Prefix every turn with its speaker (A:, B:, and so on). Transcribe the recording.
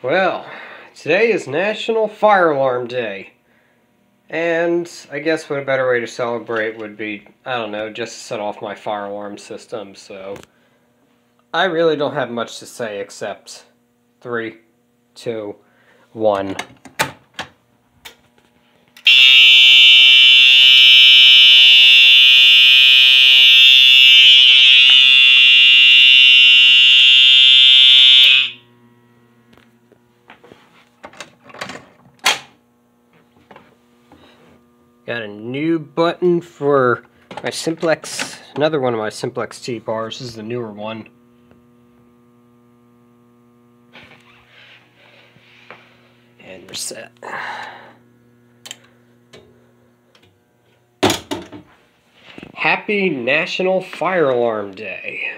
A: Well, today is National Fire Alarm Day. And I guess what a better way to celebrate would be, I don't know, just to set off my fire alarm system. So I really don't have much to say except 3, 2, 1. Got a new button for my Simplex, another one of my Simplex T-bars. This is the newer one. And we're set. Happy National Fire Alarm Day.